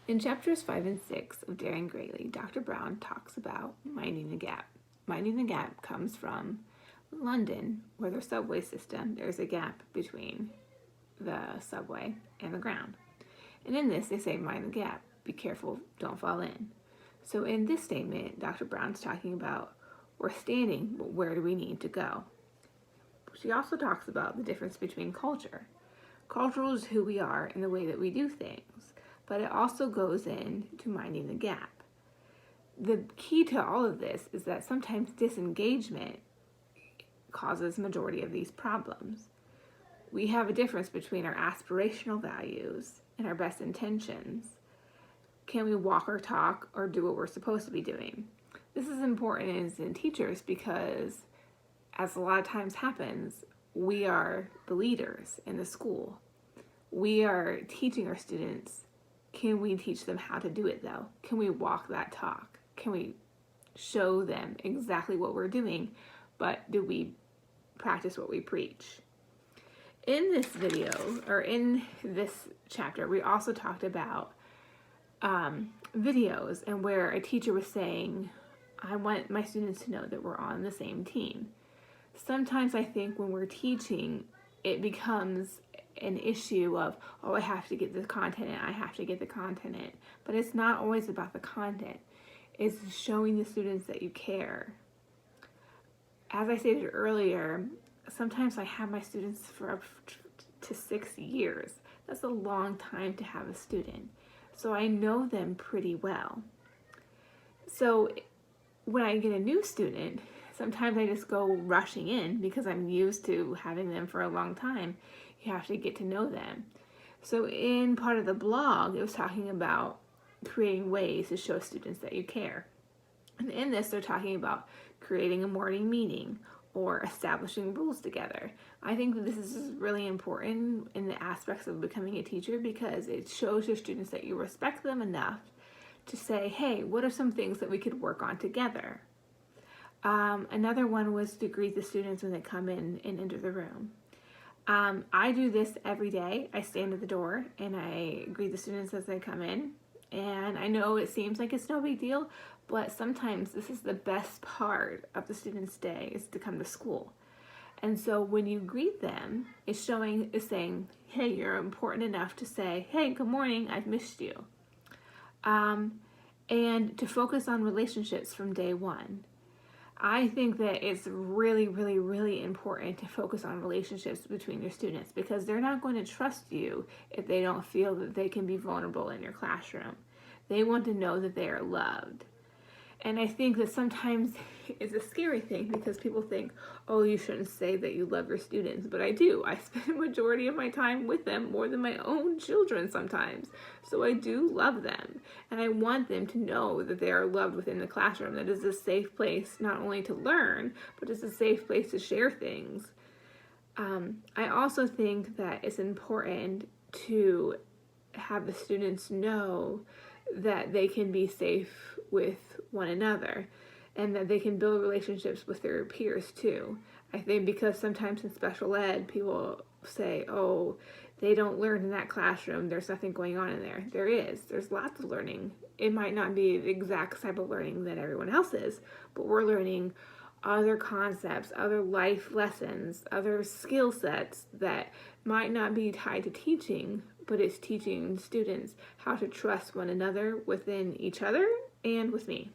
In chapters 5 and 6 of Daring Greatly, Dr. Brown talks about minding the gap. Minding the gap comes from London, where their subway system, there's a gap between the subway and the ground. And in this, they say, mind the gap, be careful, don't fall in. So in this statement, Dr. Brown's talking about we're standing, but where do we need to go? She also talks about the difference between culture. Cultural is who we are and the way that we do things, but it also goes into minding the gap. The key to all of this is that sometimes disengagement causes majority of these problems. We have a difference between our aspirational values and our best intentions. Can we walk or talk or do what we're supposed to be doing? This is important as in teachers because, as a lot of times happens, we are the leaders in the school. We are teaching our students. Can we teach them how to do it though? Can we walk that talk? Can we show them exactly what we're doing, but do we practice what we preach? In this video, or in this chapter, we also talked about videos and where a teacher was saying, I want my students to know that we're on the same team. Sometimes I think when we're teaching, it becomes an issue of, oh, I have to get the content in, I have to get the content in. But it's not always about the content. It's showing the students that you care. As I stated earlier, sometimes I have my students for up to 6 years. That's a long time to have a student. So I know them pretty well. So when I get a new student, sometimes I just go rushing in because I'm used to having them for a long time. You have to get to know them. So in part of the blog, it was talking about creating ways to show students that you care. And in this, they're talking about creating a morning meeting or establishing rules together. I think that this is really important in the aspects of becoming a teacher because it shows your students that you respect them enough to say, hey, what are some things that we could work on together? Another one was to greet the students when they come in and enter the room. I do this every day. I stand at the door and I greet the students as they come in. And I know it seems like it's no big deal, but sometimes this is the best part of the student's day is to come to school. And so when you greet them, it's saying, hey, you're important enough to say, hey, good morning, I've missed you. And to focus on relationships from day one. I think that it's really, really, really important to focus on relationships between your students because they're not going to trust you if they don't feel that they can be vulnerable in your classroom. They want to know that they are loved. And I think that sometimes it's a scary thing because people think, oh, you shouldn't say that you love your students. But I do. I spend a majority of my time with them more than my own children sometimes. So I do love them. And I want them to know that they are loved within the classroom. That it's a safe place not only to learn, but it's a safe place to share things. I also think that it's important to have the students know that they can be safe with one another and that they can build relationships with their peers too. I think because sometimes in special ed, people say, oh, they don't learn in that classroom. There's nothing going on in there. There is. There's lots of learning. It might not be the exact type of learning that everyone else is, but we're learning other concepts, other life lessons, other skill sets that might not be tied to teaching, but it's teaching students how to trust one another within each other and with me.